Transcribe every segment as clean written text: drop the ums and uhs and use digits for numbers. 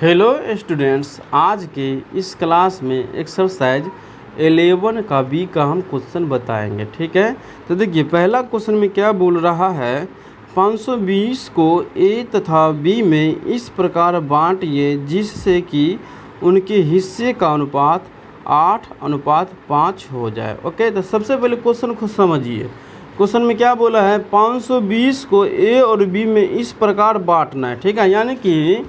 Hello students, आज के इस क्लास में एक्सरसाइज 11 का बी का हम क्वेश्चन बताएंगे। ठीक है, तो देखिए पहला क्वेश्चन में क्या बोल रहा है, 520 को ए तथा बी में इस प्रकार बांटिए जिससे कि उनके हिस्से का अनुपात 8:5 हो जाए। ओके, तो सबसे पहले क्वेश्चन को समझिए। क्वेश्चन में क्या बोला है, 520 को ए और बी में इस प्रकार बांटना है। ठीक है, यानी कि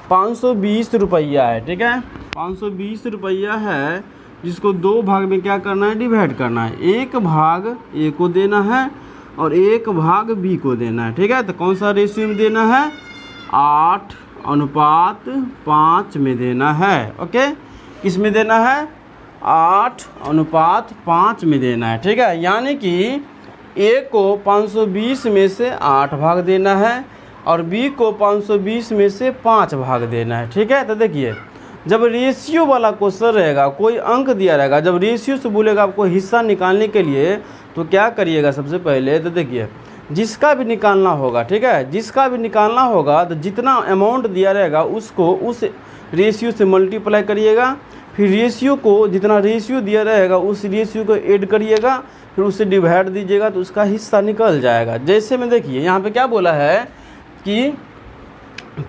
520 रुपया है। ठीक है, 520 रुपया है जिसको दो भाग में क्या करना है, डिवाइड करना है। एक भाग ए को देना है और एक भाग बी को देना है। ठीक है, तो कौन सा रेशियो में देना है, 8:5 में देना है। ओके, किस में देना है, 8:5 में देना है। ठीक है, यानी कि ए को 520 में से 8 भाग देना है और बी को 520 में से 5 भाग देना है। ठीक है, तो देखिए जब रेशियो वाला क्वेश्चन रहेगा, कोई अंक दिया रहेगा, जब रेशियो से बोलेगा आपको हिस्सा निकालने के लिए, तो क्या करिएगा, सबसे पहले तो देखिए जिसका भी निकालना होगा, ठीक है, जिसका भी निकालना होगा तो जितना अमाउंट दिया रहेगा उसको उस रेशियो से मल्टीप्लाई करिएगा। फिर रेशियो को, जितना रेशियो दिया रहेगा उस रेशियो को ऐड करिएगा, फिर उससे डिवाइड दीजिएगा तो उसका हिस्सा निकल जाएगा। जैसे में देखिए यहाँ पे क्या बोला है कि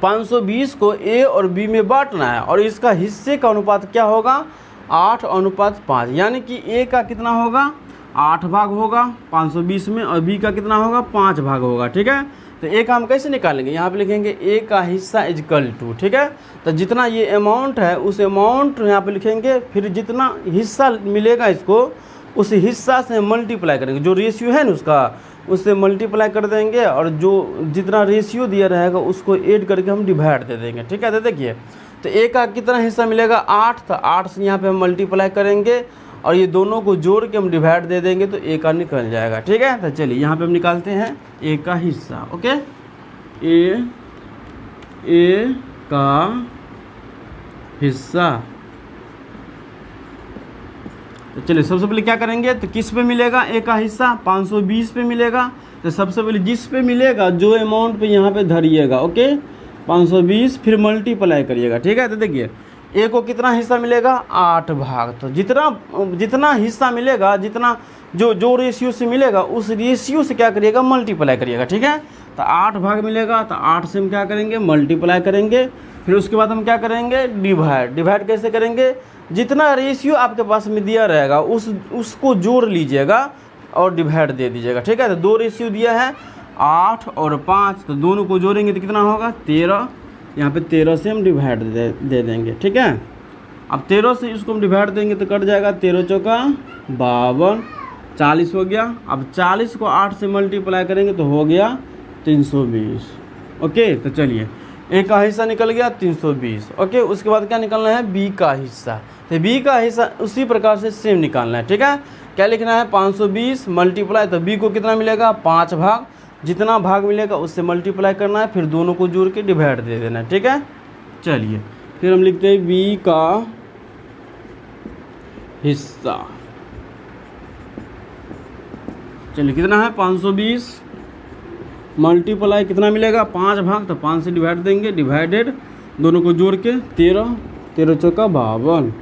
520 को ए और बी में बांटना है और इसका हिस्से का अनुपात क्या होगा, 8:5, यानी कि ए का कितना होगा, 8 भाग होगा 520 में और बी का कितना होगा, 5 भाग होगा। ठीक है, तो ए का हम कैसे निकालेंगे, यहाँ पे लिखेंगे ए का हिस्सा इजकल टू। ठीक है, तो जितना ये अमाउंट है उस अमाउंट यहाँ पे लिखेंगे, फिर जितना हिस्सा मिलेगा इसको उस हिस्सा से मल्टीप्लाई करेंगे, जो रेशियो है ना उसका, उससे मल्टीप्लाई कर देंगे और जो जितना रेशियो दिया रहेगा उसको ऐड करके हम डिवाइड दे देंगे। ठीक है, तो देखिए तो ए का कितना हिस्सा मिलेगा, 8, तो 8 से यहाँ पे हम मल्टीप्लाई करेंगे और ये दोनों को जोड़ के हम डिवाइड दे देंगे तो ए का निकल जाएगा। ठीक है, तो चलिए यहाँ पे हम निकालते हैं ए का हिस्सा। ओके, ए का हिस्सा, तो चलिए सबसे पहले क्या करेंगे, तो किस पे मिलेगा ए का हिस्सा, 520 पे मिलेगा। तो सबसे पहले जिस पे मिलेगा जो अमाउंट पे यहाँ पे धरिएगा। ओके, 520 फिर मल्टीप्लाई करिएगा। ठीक है, तो देखिए ए को कितना हिस्सा मिलेगा, 8 भाग। तो जितना हिस्सा मिलेगा, जितना जो रेशियो से मिलेगा उस रेशियो से क्या करिएगा, मल्टीप्लाई करिएगा। ठीक है, तो 8 भाग मिलेगा तो 8 से हम क्या करेंगे, मल्टीप्लाई करेंगे। फिर उसके बाद हम क्या करेंगे, डिवाइड कैसे करेंगे, जितना रेशियो आपके पास में दिया रहेगा उसको जोड़ लीजिएगा और डिवाइड दे दीजिएगा। ठीक है, तो दो रेशियो दिया है 8 और 5, तो दोनों को जोड़ेंगे तो कितना होगा, 13। यहाँ पे 13 से हम डिवाइड दे देंगे। ठीक है, अब 13 से इसको हम डिवाइड देंगे तो कट जाएगा, 13 चौका 52, 40 हो गया। अब 40 को 8 से मल्टीप्लाई करेंगे तो हो गया 320। ओके, तो चलिए ए का हिस्सा निकल गया 320। ओके, उसके बाद क्या निकालना है, बी का हिस्सा। तो बी का हिस्सा उसी प्रकार से सेम निकालना है। ठीक है, क्या लिखना है, 520 मल्टीप्लाई, तो बी को कितना मिलेगा, 5 भाग, जितना भाग मिलेगा उससे मल्टीप्लाई करना है, फिर दोनों को जोड़ के डिवाइड दे देना है। ठीक है, चलिए फिर हम लिखते हैं बी का हिस्सा। चलिए कितना है, 520 मल्टीप्लाई कितना मिलेगा, 5 भाग, तो 5 से डिवाइड देंगे, डिवाइडेड दोनों को जोड़ के 13 चौका 52,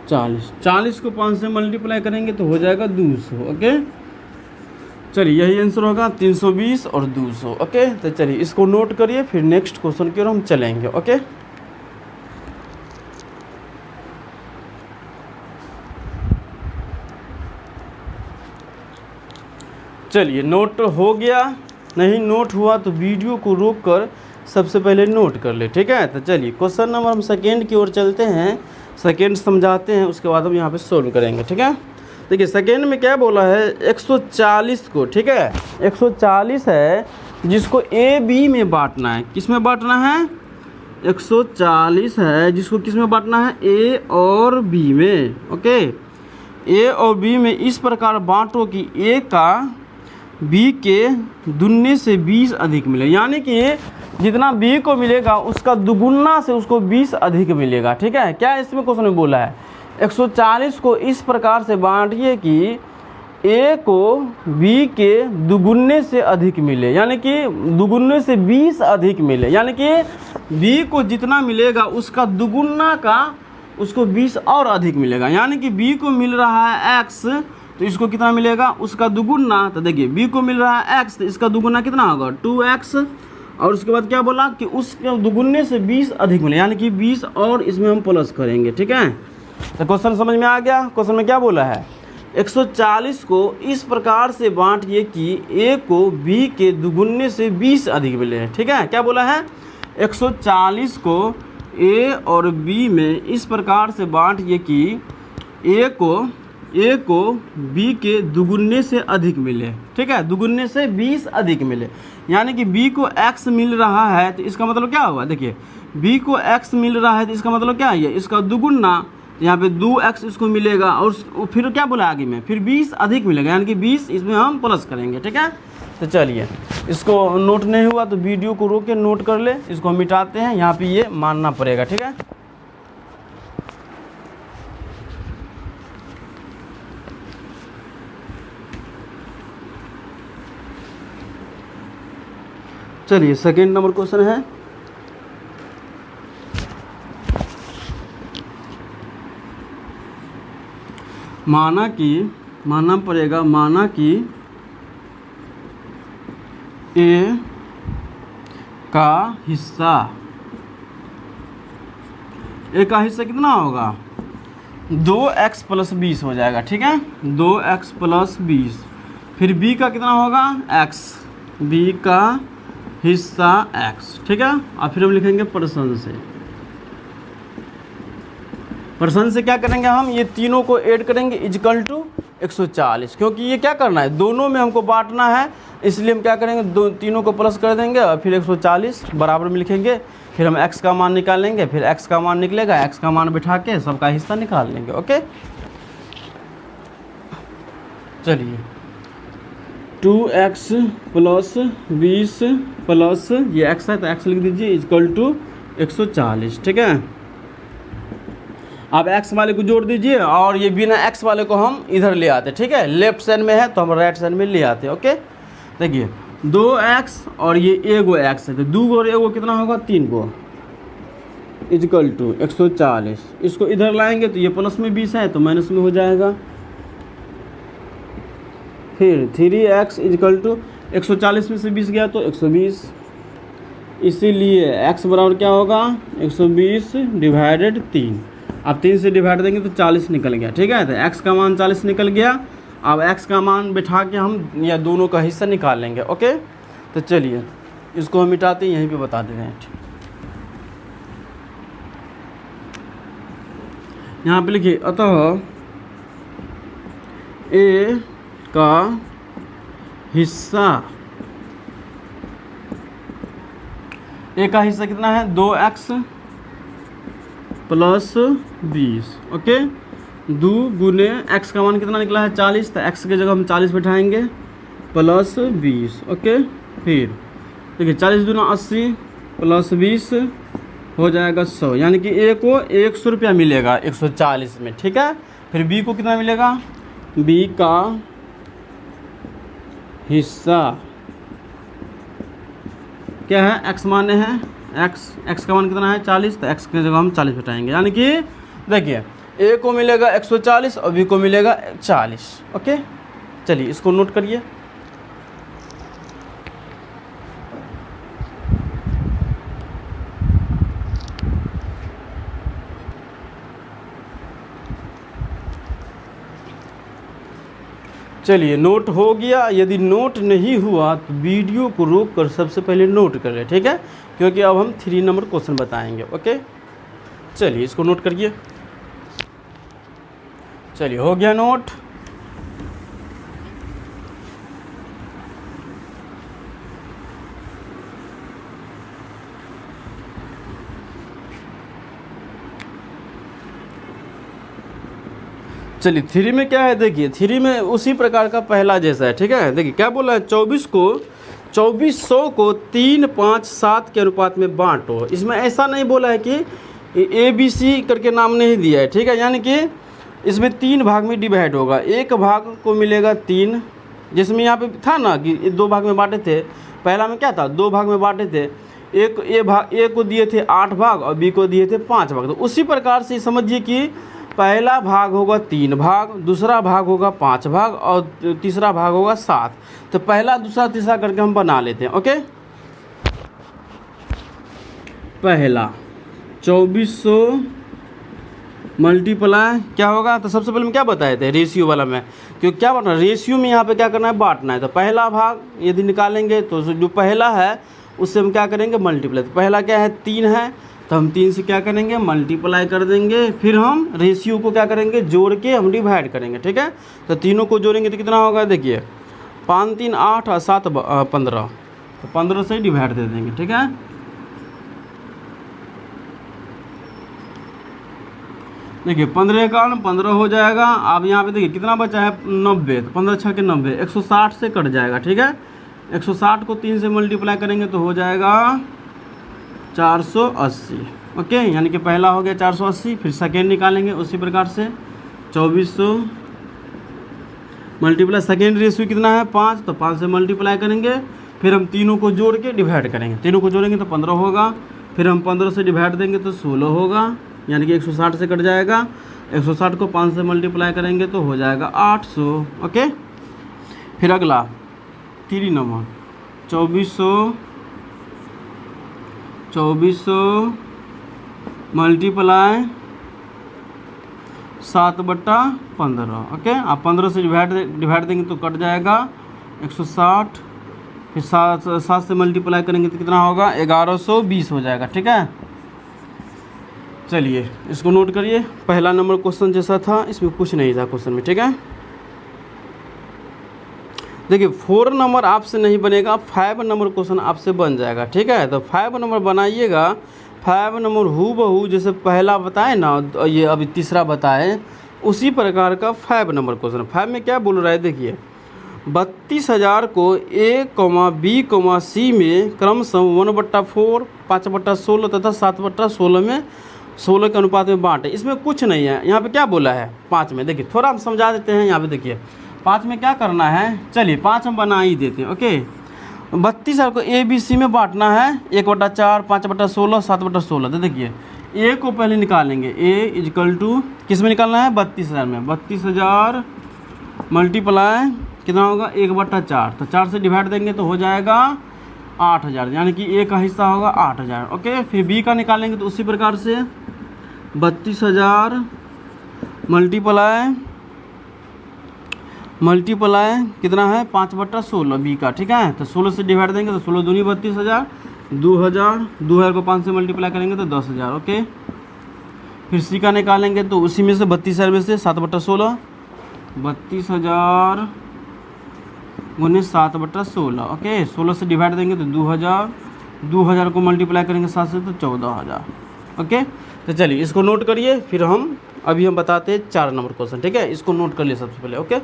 40 को 5 से मल्टीप्लाई करेंगे तो हो जाएगा 200। ओके, चलिए यही आंसर होगा, 320 और 200। ओके, तो चलिए इसको नोट करिए, फिर नेक्स्ट क्वेश्चन की ओर हम चलेंगे। ओके, चलिए नोट हो गया, नहीं नोट हुआ तो वीडियो को रोक कर सबसे पहले नोट कर ले। ठीक है, तो चलिए क्वेश्चन नंबर हम सेकेंड की ओर चलते हैं, सेकेंड समझाते हैं, उसके बाद हम यहाँ पे सोल्व करेंगे। ठीक है, देखिए सेकेंड में क्या बोला है, 140 को, ठीक है 140 है जिसको ए बी में बांटना है। किस में बांटना है, 140 है जिसको किस में बांटना है, ए और बी में। ओके, ए और बी में इस प्रकार बांटो कि ए का बी के दुगने से 20 अधिक मिले, यानी कि जितना बी को मिलेगा उसका दुगुना से उसको 20 अधिक मिलेगा। ठीक है, क्या इसमें क्वेश्चन में बोला है, 140 को इस प्रकार से बांटिए कि ए को बी के दुगुने से अधिक मिले, यानी कि दुगुने से 20 अधिक मिले, यानी कि बी को जितना मिलेगा उसका दुगुना का उसको 20 और अधिक मिलेगा। यानी कि बी को मिल रहा है x, तो इसको कितना मिलेगा उसका दुगुना। तो देखिए बी को मिल रहा है x, तो इसका दुगुना कितना होगा 2x, और उसके बाद क्या बोला कि उसके दुगुने से 20 अधिक मिले, यानी कि 20 और इसमें हम प्लस करेंगे। ठीक है, तो क्वेश्चन समझ में आ गया। क्वेश्चन में क्या बोला है, 140 को इस प्रकार से बांटिए कि ए को बी के दुगुने से 20 अधिक मिले। ठीक है, क्या बोला है, 140 को ए और बी में इस प्रकार से बांटिए कि ए को बी के दुगुने से अधिक मिले। ठीक है, दुगुने से 20 अधिक मिले, यानी कि बी को x मिल रहा है, तो इसका मतलब क्या हुआ, देखिए बी को x मिल रहा है तो इसका मतलब क्या है, इसका दुगुना, यहाँ पे 2x इसको मिलेगा, और फिर क्या बोला आगे में, फिर 20 अधिक मिलेगा, यानी कि 20 इसमें हम प्लस करेंगे। ठीक है, तो चलिए इसको नोट नहीं हुआ तो वीडियो को रोक के नोट कर ले, इसको मिटाते हैं, यहाँ पे ये मानना पड़ेगा। ठीक है, चलिए सेकेंड नंबर क्वेश्चन है, मानना पड़ेगा कि ए का हिस्सा कितना होगा 2x + 20 हो जाएगा। ठीक है, 2x + 20, फिर b का कितना होगा x, b का हिस्सा x। ठीक है, और फिर हम लिखेंगे परसेंट से क्या करेंगे हम, ये तीनों को ऐड करेंगे इक्वल टू 140, क्योंकि ये क्या करना है, दोनों में हमको बांटना है, इसलिए हम क्या करेंगे, तीनों को प्लस कर देंगे और फिर 140 बराबर में लिखेंगे, फिर हम x का मान निकालेंगे, फिर x का मान निकलेगा, x का मान बिठा के सबका हिस्सा निकाल लेंगे। ओके, चलिए 2x + 20 प्लस ये x है तो x लिख दीजिए इक्वल टू 140। ठीक है, अब x वाले को जोड़ दीजिए और ये बिना x वाले को हम इधर ले आते। ठीक है, लेफ्ट साइड में है तो हम राइट साइड में ले आते। ओके, देखिए 2x और ये एगो x है, तो 2 गो और एगो कितना होगा 3 गो इक्वल टू 140। इसको इधर लाएंगे तो ये प्लस में 20 है तो माइनस में हो जाएगा, फिर 3x इक्वल टू 140 में से 20 गया तो 120, इसीलिए x बराबर क्या होगा 120 डिवाइडेड 3। अब 3 से डिवाइड देंगे तो 40 निकल गया। ठीक है, तो x का मान 40 निकल गया। अब x का मान बिठा के हम या दोनों का हिस्सा निकाल लेंगे। ओके, तो चलिए इसको हम मिटाते हैं, यहीं पे बता दे रहे हैं। यहाँ पे लिखिए, अतः a का हिस्सा कितना है 2x + 20। ओके, 2 गुने x का मान कितना निकला है 40, तो x के जगह हम 40 बैठाएंगे प्लस 20। ओके, फिर देखिए 40 दूना 80 प्लस 20 हो जाएगा 100, यानी कि a को 100 रुपया मिलेगा 140 में। ठीक है, फिर b को कितना मिलेगा, b का हिस्सा क्या है, x माने हैं x का मान कितना है 40, तो x की जगह हम 40 बैठाएंगे, यानी कि देखिए a को मिलेगा 140 और b को मिलेगा 40। ओके, चलिए इसको नोट करिए। चलिए नोट हो गया। यदि नोट नहीं हुआ तो वीडियो को रोक कर सबसे पहले नोट कर ले। ठीक है, क्योंकि अब हम 3 नंबर क्वेश्चन बताएंगे। ओके, चलिए इसको नोट करिए। चलिए हो गया नोट। चलिए 3 में क्या है, देखिए 3 में उसी प्रकार का पहला जैसा है। ठीक है, देखिए क्या बोला है, 2400 को 3, 5, 7 के अनुपात में बांटो। इसमें ऐसा नहीं बोला है कि ABC करके नाम नहीं दिया है। ठीक है, यानी कि इसमें 3 भाग में डिवाइड होगा। एक भाग को मिलेगा 3, जिसमें यहाँ पे था ना कि 2 भाग में बांटे थे। पहला में क्या था, 2 भाग में बांटे थे। एक ए को दिए थे 8 भाग और बी को दिए थे 5 भाग। तो उसी प्रकार से समझिए कि पहला भाग होगा 3 भाग, दूसरा भाग होगा 5 भाग और तीसरा भाग होगा 7। तो पहला, दूसरा, तीसरा करके हम बना लेते हैं। ओके, पहला 2400 मल्टीप्लाई क्या होगा, तो सबसे पहले हम क्या बताए थे रेशियो वाला में, क्योंकि क्या बांटना, रेशियो में यहाँ पे क्या करना है, बांटना है। तो पहला भाग यदि निकालेंगे तो जो पहला है उससे हम क्या करेंगे, मल्टीप्लाई। तो पहला क्या है, 3 है, तो हम 3 से क्या करेंगे, मल्टीप्लाई कर देंगे। फिर हम रेशियो को क्या करेंगे, जोड़ के हम डिवाइड करेंगे। ठीक है, तो तीनों को जोड़ेंगे तो कितना होगा, देखिए 5 3 8 और 7 15, तो 15 से डिवाइड दे देंगे। ठीक है, देखिए 15 का 15 हो जाएगा। अब यहाँ पे देखिए कितना बचा है, 90, तो 15 6 के 90, 160 से कट जाएगा। ठीक है, 160 को 3 से मल्टीप्लाई करेंगे तो हो जाएगा 480। ओके, यानी कि पहला हो गया 480। फिर सेकेंड निकालेंगे उसी प्रकार से 2400 मल्टीप्लाई, सेकेंड रेशियो कितना है 5, तो 5 से मल्टीप्लाई करेंगे। फिर हम तीनों को जोड़ के डिवाइड करेंगे, तीनों को जोड़ेंगे तो 15 होगा। फिर हम 15 से डिवाइड देंगे तो 16 होगा, यानी कि 160 से कट जाएगा। 160 को 5 से मल्टीप्लाई करेंगे तो हो जाएगा 800। ओके, फिर अगला 3 नंबर 2400 मल्टीप्लाई 7/15। ओके, आप 15 से डिवाइड देंगे तो कट जाएगा 160। फिर 7 से मल्टीप्लाई करेंगे तो कितना होगा, 1120 हो जाएगा। ठीक है, चलिए इसको नोट करिए। पहला नंबर क्वेश्चन जैसा था, इसमें कुछ नहीं था क्वेश्चन में। ठीक है, देखिए 4 नंबर आपसे नहीं बनेगा, 5 नंबर क्वेश्चन आपसे बन जाएगा। ठीक है, तो 5 नंबर बनाइएगा। 5 नंबर हूबहू जैसे पहला बताए ना, ये अभी तीसरा बताए, उसी प्रकार का 5 नंबर क्वेश्चन। 5 में क्या बोल रहा है, देखिए 32,000 को A, B, C में क्रमशः 1/4, 5/16 तथा 7/16 में 16 के अनुपात में बांटे। इसमें कुछ नहीं है। यहाँ पे क्या बोला है 5 में, देखिए थोड़ा हम समझा देते हैं। यहाँ पे देखिए 5 में क्या करना है, चलिए 5 हम बना ही देते हैं। ओके, 32,000 को A, B, C में बांटना है 1/4, 5/16, 7/16। तो देखिए A को पहले निकालेंगे, A = किस में निकालना है, 32,000 में। 32,000 मल्टीप्लाई कितना होगा, 1/4, तो 4 से डिवाइड देंगे तो हो जाएगा 8,000, यानी कि A का हिस्सा होगा 8,000। ओके, फिर B का निकालेंगे तो उसी प्रकार से 32,000 मल्टीप्लाई कितना है, 5/16 B का। ठीक है, तो 16 से डिवाइड देंगे तो 16 दूनी 32,000, 2,000 को 5 से मल्टीप्लाई करेंगे तो 10,000। ओके, फिर C का निकालेंगे तो उसी में से 32,000 में से 7/16, 32,000 गुने 7/16। ओके, 16 से डिवाइड देंगे तो 2,000 को मल्टीप्लाई करेंगे 7 से तो 14,000। ओके, तो चलिए इसको नोट करिए। फिर हम बताते हैं 4 नंबर क्वेश्चन। ठीक है, इसको नोट कर लिए सबसे पहले। ओके,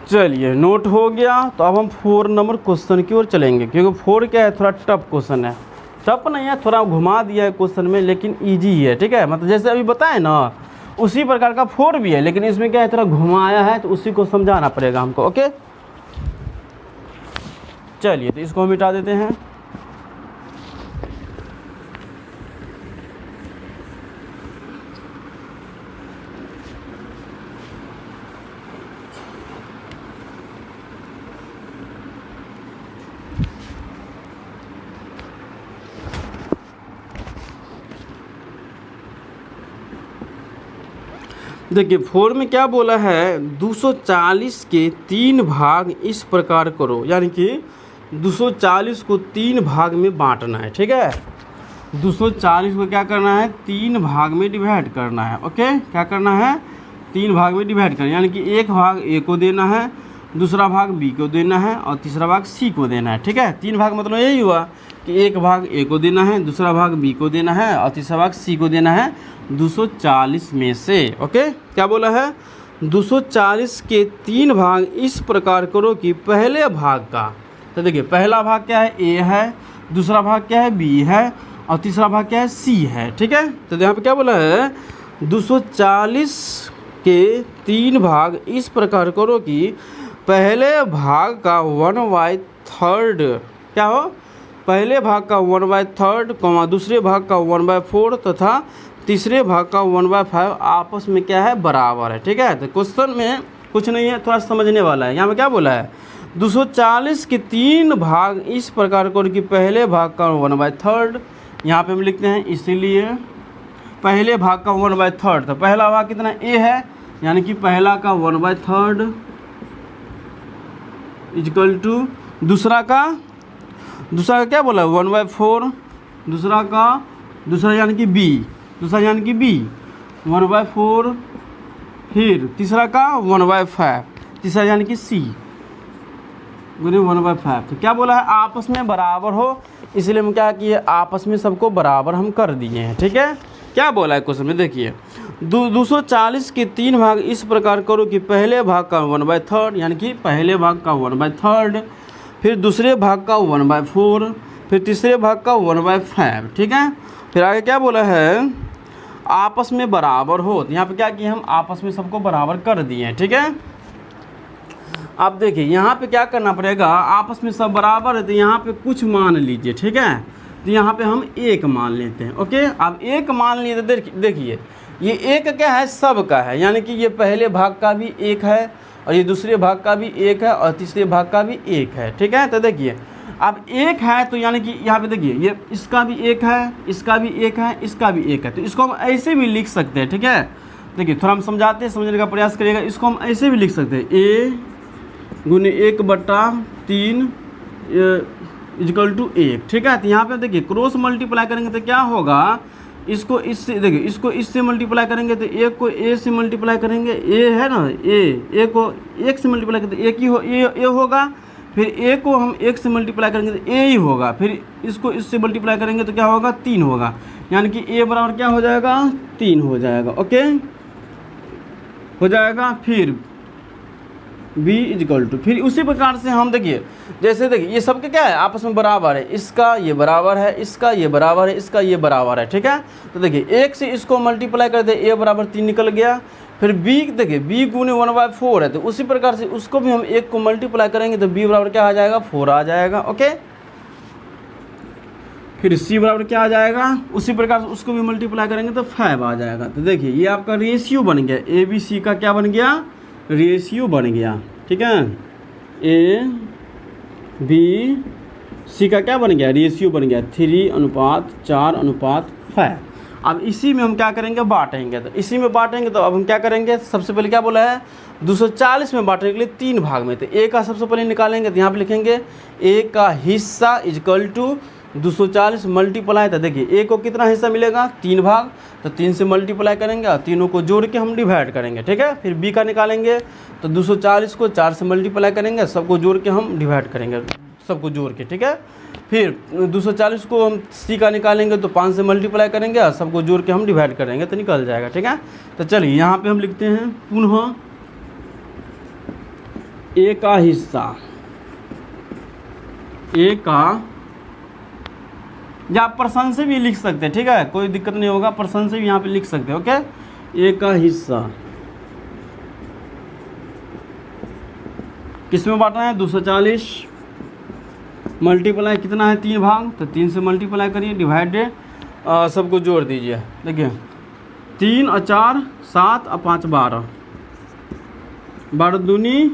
चलिए नोट हो गया। तो अब हम 4 नंबर क्वेश्चन की ओर चलेंगे, क्योंकि 4 क्या है, थोड़ा टफ क्वेश्चन है। टफ नहीं है, थोड़ा घुमा दिया है क्वेश्चन में, लेकिन इजी है। ठीक है, मतलब जैसे अभी बताए ना उसी प्रकार का 4 भी है, लेकिन इसमें क्या है, थोड़ा घुमाया है, तो उसी को समझाना पड़ेगा हमको। ओके, चलिए तो इसको हम मिटा देते हैं। देखिए 4 में क्या बोला है, 240 के 3 भाग इस प्रकार करो, यानी कि 240 को 3 भाग में बांटना है। ठीक है, 240 को क्या करना है, 3 भाग में डिवाइड करना है। ओके, क्या करना है, 3 भाग में डिवाइड करना है, यानी कि एक भाग A को देना है, दूसरा भाग B को देना है और तीसरा भाग C को देना है। ठीक है, 3 भाग मतलब यही हुआ कि एक भाग A को देना है, दूसरा भाग B को देना है और तीसरा भाग C को देना है 240 में से। ओके, क्या बोला है, 240 के 3 भाग इस प्रकार करो कि पहले भाग का, तो देखिए पहला भाग क्या है, A है, दूसरा भाग क्या है बी है, और तीसरा भाग क्या है सी है। ठीक है, तो यहाँ पे क्या बोला है 240 के 3 भाग इस प्रकार करो कि पहले भाग का 1/3 क्या हो, पहले भाग का 1/3 दूसरे भाग का 1/4 तथा तीसरे भाग का 1/5 आपस में क्या है बराबर है। ठीक है, तो क्वेश्चन में कुछ नहीं है, थोड़ा समझने वाला है। यहाँ पे क्या बोला है 240 के 3 भाग इस प्रकार करो कि पहले भाग का 1/3, यहाँ पे हम लिखते हैं इसीलिए पहले भाग का 1/3, तो पहला भाग कितना ए है, यानी कि पहला का 1/3 इक्वल टू दूसरा का क्या बोला 1/4, दूसरा यानी कि बी, 1/4, फिर तीसरा का 1/5, तीसरा यानी कि सी गुने 1/5। तो क्या बोला है आपस में बराबर हो, इसलिए हम क्या किए आपस में सबको बराबर हम कर दिए हैं। ठीक है, क्या बोला है क्वेश्चन में देखिए 240 के 3 भाग इस प्रकार करो कि पहले भाग का 1/3 यानी कि पहले भाग का 1/3, फिर दूसरे भाग का 1/4, फिर तीसरे भाग का 1/5। ठीक है, फिर आगे क्या बोला है आपस में बराबर हो, तो यहाँ पे क्या किए हम आपस में सबको बराबर कर दिए हैं। ठीक है, अब देखिए यहाँ पे क्या करना पड़ेगा, आपस में सब बराबर है तो यहाँ पे कुछ मान लीजिए। ठीक है, तो यहाँ पे हम 1 मान लेते हैं। ओके, अब 1 मान लिए तो देखिए ये 1 क्या है सब का है, यानी कि ये पहले भाग का भी 1 है और ये दूसरे भाग का भी 1 है और तीसरे भाग का भी 1 है। ठीक है, तो देखिए अब 1 है तो यानी कि यहाँ पे देखिए ये इसका भी 1 है, इसका भी 1 है, इसका भी 1 है, तो इसको हम ऐसे भी लिख सकते हैं। ठीक है, देखिए थोड़ा हम समझाते हैं, समझने का प्रयास करिएगा। इसको हम ऐसे भी लिख सकते हैं ए गुने 1/3 इक्वल टू 1। ठीक है, तो यहाँ पे देखिए क्रॉस मल्टीप्लाई करेंगे तो क्या होगा, इसको इससे देखिए इसको इससे मल्टीप्लाई करेंगे तो 1 को ए से मल्टीप्लाई करेंगे, ए है ना ए को 1 से मल्टीप्लाई करेंगे तो एक ही हो ए होगा, फिर ए को हम 1 से मल्टीप्लाई करेंगे तो ए ही होगा, फिर इसको इससे मल्टीप्लाई करेंगे तो क्या होगा 3 होगा, यानी कि ए बराबर क्या हो जाएगा 3 हो जाएगा। ओके हो जाएगा, फिर b इक्वल टू, फिर उसी प्रकार से हम देखिए जैसे देखिए ये सबके क्या है आपस में बराबर है, इसका ये बराबर है, इसका ये बराबर है, इसका ये बराबर है। ठीक है, तो देखिए 1 से इसको मल्टीप्लाई कर दे a बराबर 3 निकल गया, फिर b देखिए b गुने 1/4 है, तो उसी प्रकार से उसको भी हम 1 को मल्टीप्लाई करेंगे तो b बराबर क्या आ जाएगा 4 आ जाएगा। ओके, फिर c बराबर क्या आ जाएगा, उसी प्रकार से उसको भी मल्टीप्लाई करेंगे तो 5 आ जाएगा। तो देखिए ये आपका रेशियो बन गया, ए बी सी का क्या बन गया रेशियो बन गया। ठीक है, ए बी सी का क्या बन गया रेशियो बन गया 3:4:5। अब इसी में हम क्या करेंगे बांटेंगे, तो इसी में बांटेंगे तो अब हम क्या करेंगे, सबसे पहले क्या बोला है 240 में बांटने के लिए 3 भाग में, तो ए का सबसे पहले निकालेंगे तो यहाँ पे लिखेंगे ए का हिस्सा इक्वल टू 240 मल्टीप्लाई, तो देखिए ए को कितना हिस्सा मिलेगा 3 भाग, तो 3 से मल्टीप्लाई करेंगे और तीनों को जोड़ के हम डिवाइड करेंगे। ठीक है, फिर बी का निकालेंगे तो 240 को 4 से मल्टीप्लाई करेंगे, सबको जोड़ के हम डिवाइड करेंगे, सबको जोड़ के। ठीक है, फिर 240 को हम सी का निकालेंगे तो 5 से मल्टीप्लाई करेंगे और सबको जोड़ के हम डिवाइड करेंगे तो निकल जाएगा। ठीक है, तो चलिए यहाँ पे हम लिखते हैं पुनः ए का हिस्सा, ए का, या आप पर्सन से भी लिख सकते हैं। ठीक है, कोई दिक्कत नहीं होगा, पर्सन से भी यहाँ पे लिख सकते हैं। ओके, ए का हिस्सा किस में बांटना है 240 मल्टीप्लाई कितना है 3 भाग, तो 3 से मल्टीप्लाई करिए डिवाइडेड सबको जोड़ दीजिए। देखिए 3 और 4 7 और 5 12, 12 दूनी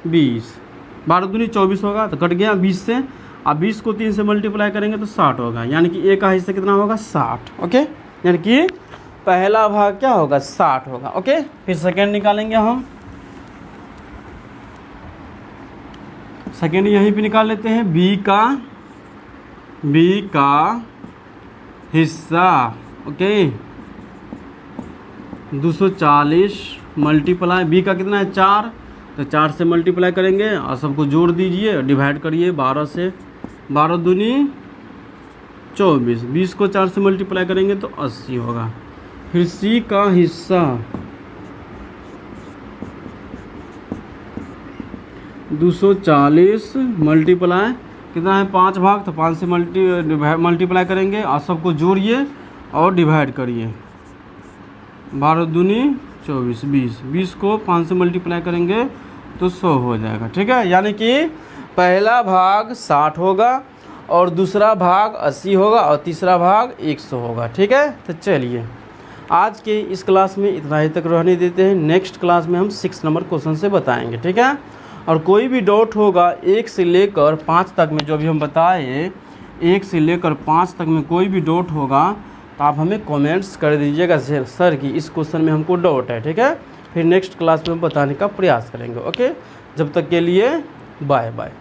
20, 12 दूनी 24 होगा, तो कट गया 20 से, अब 20 को 3 से मल्टीप्लाई करेंगे तो 60 होगा, यानी कि ए का हिस्सा कितना होगा 60। ओके, यानी कि पहला भाग क्या होगा 60 होगा। ओके, फिर सेकेंड निकालेंगे हम, सेकेंड यहीं पे निकाल लेते हैं बी का हिस्सा। ओके, 240 मल्टीप्लाई बी का कितना है 4, तो 4 से मल्टीप्लाई करेंगे और सबको जोड़ दीजिए, डिवाइड करिए 12 से, 12 दूनी 24, 20 को 4 से मल्टीप्लाई करेंगे तो 80 होगा। फिर सी का हिस्सा 240 मल्टीप्लाई कितना है 5 भाग, तो 5 से मल्टीप्लाई करेंगे और सबको जोड़िए और डिवाइड करिए। 12 दूनी 24, 20 को 5 से मल्टीप्लाई करेंगे तो 100 हो जाएगा। ठीक है, यानी कि पहला भाग 60 होगा और दूसरा भाग 80 होगा और तीसरा भाग 100 होगा। ठीक है, तो चलिए आज के इस क्लास में इतना ही तक रहने देते हैं। नेक्स्ट क्लास में हम 6 नंबर क्वेश्चन से बताएंगे। ठीक है, और कोई भी डाउट होगा 1 से लेकर 5 तक में, जो भी हम बताए 1 से लेकर 5 तक में कोई भी डाउट होगा तो आप हमें कमेंट्स कर दीजिएगा सर कि इस क्वेश्चन में हमको डाउट है। ठीक है, फिर नेक्स्ट क्लास में हम बताने का प्रयास करेंगे। ओके, जब तक के लिए बाय बाय।